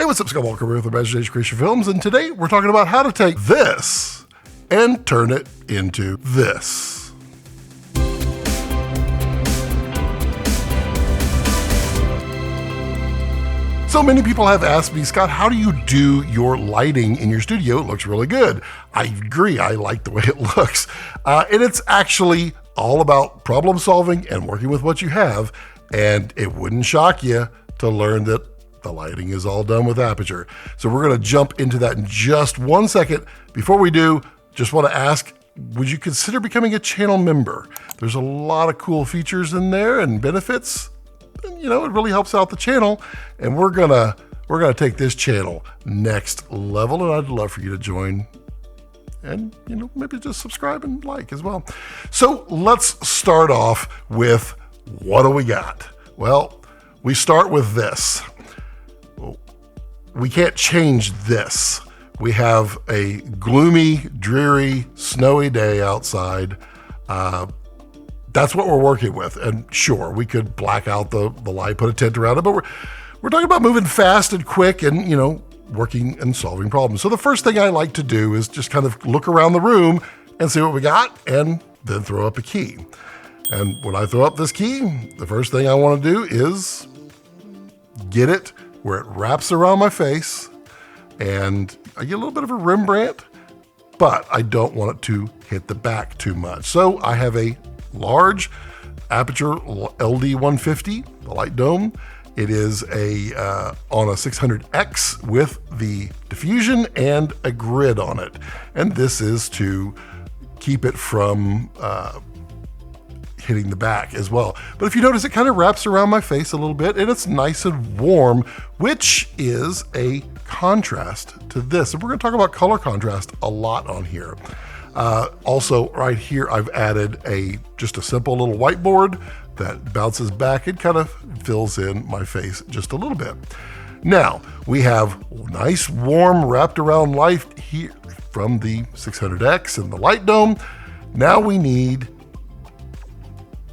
Hey, what's up, Scott Walker with Imagination Creation Films, and today we're talking about how to take this and turn it into this. So many people have asked me, Scott, how do you do your lighting in your studio? It looks really good. I agree, I like the way it looks. And it's actually all about problem solving and working with what you have, and it wouldn't shock you to learn that the lighting is all done with Aputure. So we're gonna jump into that in just 1 second. Before we do, just wanna ask, would you consider becoming a channel member? There's a lot of cool features in there and benefits. And, it really helps out the channel. And we're gonna take this channel next level, and I'd love for you to join and, maybe just subscribe and like as well. So let's start off with, what do we got? Well, we start with this. We can't change this. We have a gloomy, dreary, snowy day outside. That's what we're working with. And sure, we could black out the light, put a tent around it, but we're talking about moving fast and quick and, working and solving problems. So the first thing I like to do is just kind of look around the room and see what we got, and then throw up a key. And when I throw up this key, the first thing I want to do is get it where it wraps around my face, and I get a little bit of a Rembrandt, but I don't want it to hit the back too much. So I have a large Aputure LD150, the light dome. It is on a 600X with the diffusion and a grid on it. And this is to keep it from hitting the back as well. But if you notice, it kind of wraps around my face a little bit, and it's nice and warm, which is a contrast to this. And we're gonna talk about color contrast a lot on here. Also right here, I've added just a simple little whiteboard that bounces back and kind of fills in my face just a little bit. Now, we have nice warm wrapped around light here from the 600X and the light dome. Now we need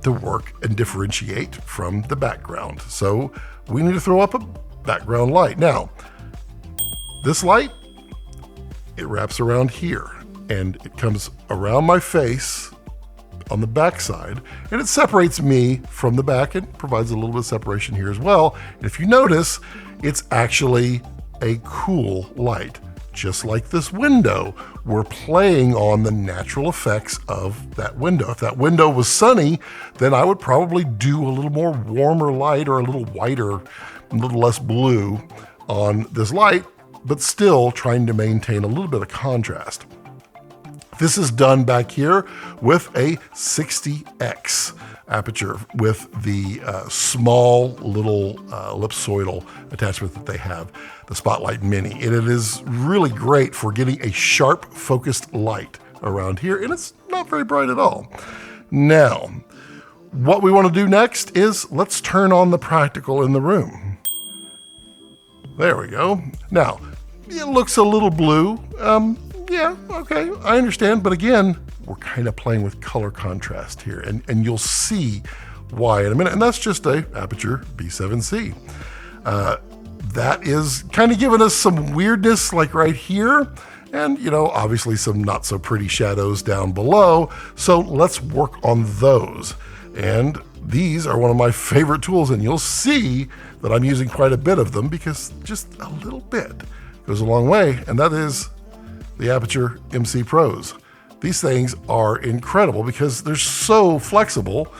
to work and differentiate from the background. So we need to throw up a background light. Now, this light, it wraps around here and it comes around my face on the back side, and it separates me from the back and provides a little bit of separation here as well. And if you notice, it's actually a cool light. Just like this window, we're playing on the natural effects of that window. If that window was sunny, then I would probably do a little more warmer light or a little whiter, a little less blue on this light, but still trying to maintain a little bit of contrast. This is done back here with a 60X Aputure with the small little ellipsoidal attachment that they have, the Spotlight Mini. And it is really great for getting a sharp focused light around here, and it's not very bright at all. Now, what we want to do next is let's turn on the practical in the room. There we go. Now, it looks a little blue. Yeah, okay, I understand. But again, we're kind of playing with color contrast here, and you'll see why in a minute. And that's just a Aputure B7C. That is kind of giving us some weirdness like right here, and obviously some not so pretty shadows down below. So let's work on those. And these are one of my favorite tools, and you'll see that I'm using quite a bit of them because just a little bit goes a long way, and that is the Aputure MC Pros. These things are incredible because they're so flexible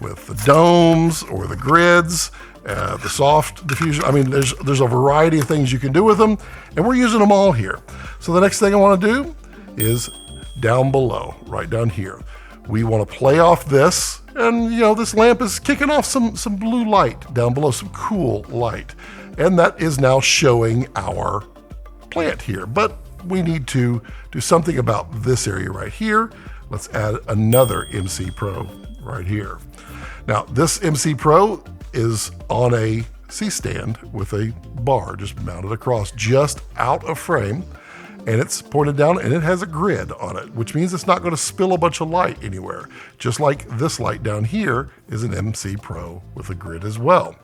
with the domes or the grids, the soft diffusion. I mean, there's a variety of things you can do with them, and we're using them all here. So the next thing I want to do is down below, right down here. We want to play off this, and this lamp is kicking off some blue light down below, some cool light. And that is now showing our plant here, but we need to do something about this area right here. Let's add another MC Pro right here. Now, this MC Pro is on a C-stand with a bar just mounted across, just out of frame. and it's pointed down and it has a grid on it, which means it's not going to spill a bunch of light anywhere. Just like this light down here is an MC Pro with a grid as well.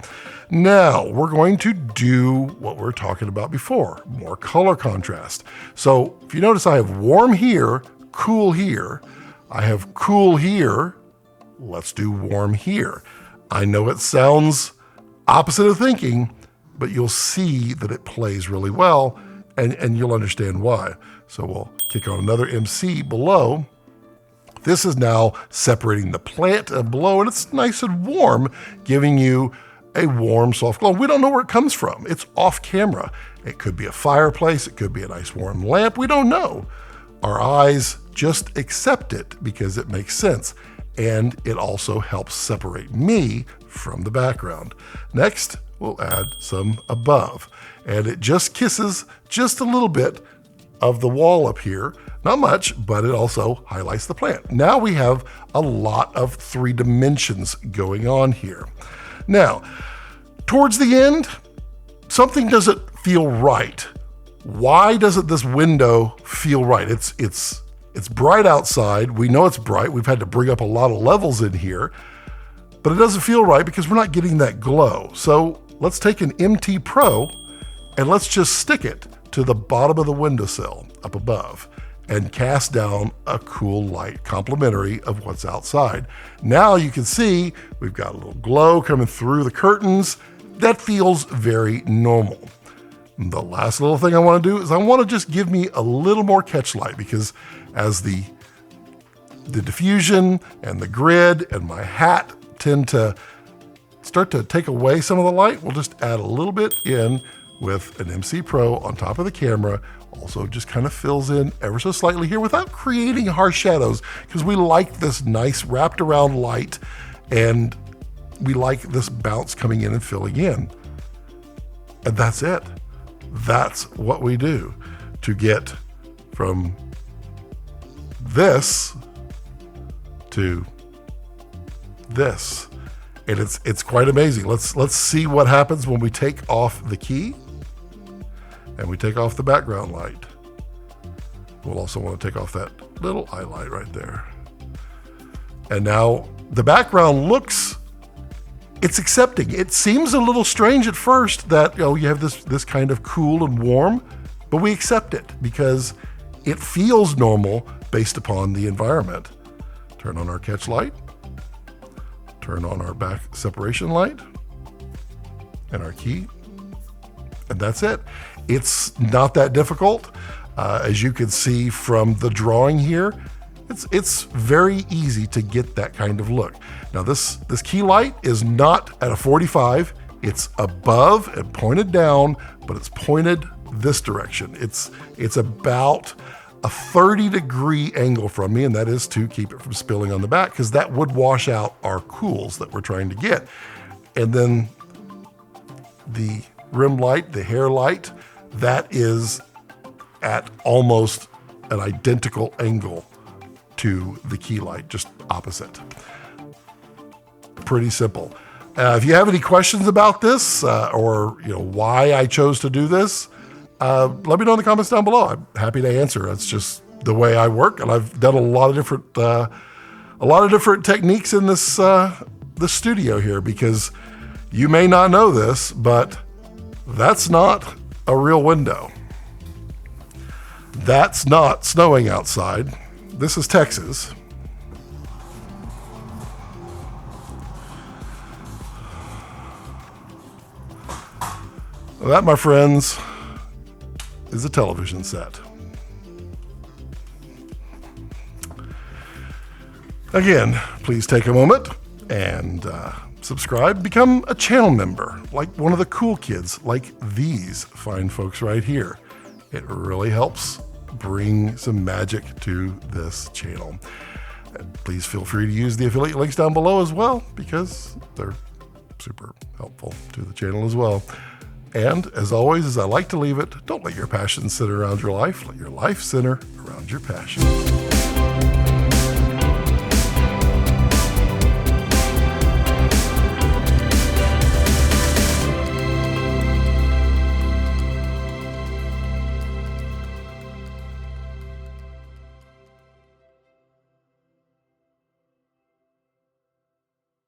Now we're going to do what we were talking about before, more color contrast. So if you notice, I have warm here, cool here. I have cool here. Let's do warm here. I know it sounds opposite of thinking, but you'll see that it plays really well, and you'll understand why. So we'll kick on another MC below. This is now separating the plant below, and it's nice and warm, giving you a warm, soft glow. We don't know where it comes from. It's off camera. It could be a fireplace. It could be a nice warm lamp. We don't know. Our eyes just accept it because it makes sense. And it also helps separate me from the background. Next, we'll add some above. And it just kisses just a little bit of the wall up here. Not much, but it also highlights the plant. Now we have a lot of 3 dimensions going on here. Now, towards the end, something doesn't feel right. Why doesn't this window feel right? It's bright outside. We know it's bright. We've had to bring up a lot of levels in here, but it doesn't feel right because we're not getting that glow. So let's take an MT Pro and let's just stick it to the bottom of the windowsill up above and cast down a cool light complementary of what's outside. Now you can see we've got a little glow coming through the curtains. That feels very normal. The last little thing I want to do is I want to just give me a little more catch light, because as the diffusion and the grid and my hat tend to start to take away some of the light, we'll just add a little bit in with an MC Pro on top of the camera. Also just kind of fills in ever so slightly here without creating harsh shadows, because we like this nice wrapped around light and we like this bounce coming in and filling in. And that's it. That's what we do to get from this to this. And it's quite amazing. Let's see what happens when we take off the key and we take off the background light. We'll also want to take off that little eye light right there. And now the background looks, it's accepting. It seems a little strange at first that, you have this kind of cool and warm, but we accept it because it feels normal based upon the environment. Turn on our catch light, turn on our back separation light and our key, and that's it. It's not that difficult. As you can see from the drawing here, it's very easy to get that kind of look. Now this key light is not at a 45, it's above and pointed down, but it's pointed this direction. It's about a 30-degree angle from me, and that is to keep it from spilling on the back, because that would wash out our cools that we're trying to get. And then the rim light, the hair light, that is at almost an identical angle to the key light, just opposite. Pretty simple. If you have any questions about this or why I chose to do this, let me know in the comments down below. I'm happy to answer. That's just the way I work, and I've done a lot of different techniques in this studio here, because you may not know this, but that's not a real window. That's not snowing outside. This is Texas. That, my friends, is a television set. Again, please take a moment and subscribe, become a channel member, like one of the cool kids, like these fine folks right here. It really helps bring some magic to this channel. And please feel free to use the affiliate links down below as well, because they're super helpful to the channel as well. And as always, as I like to leave it, don't let your passion center around your life. Let your life center around your passion.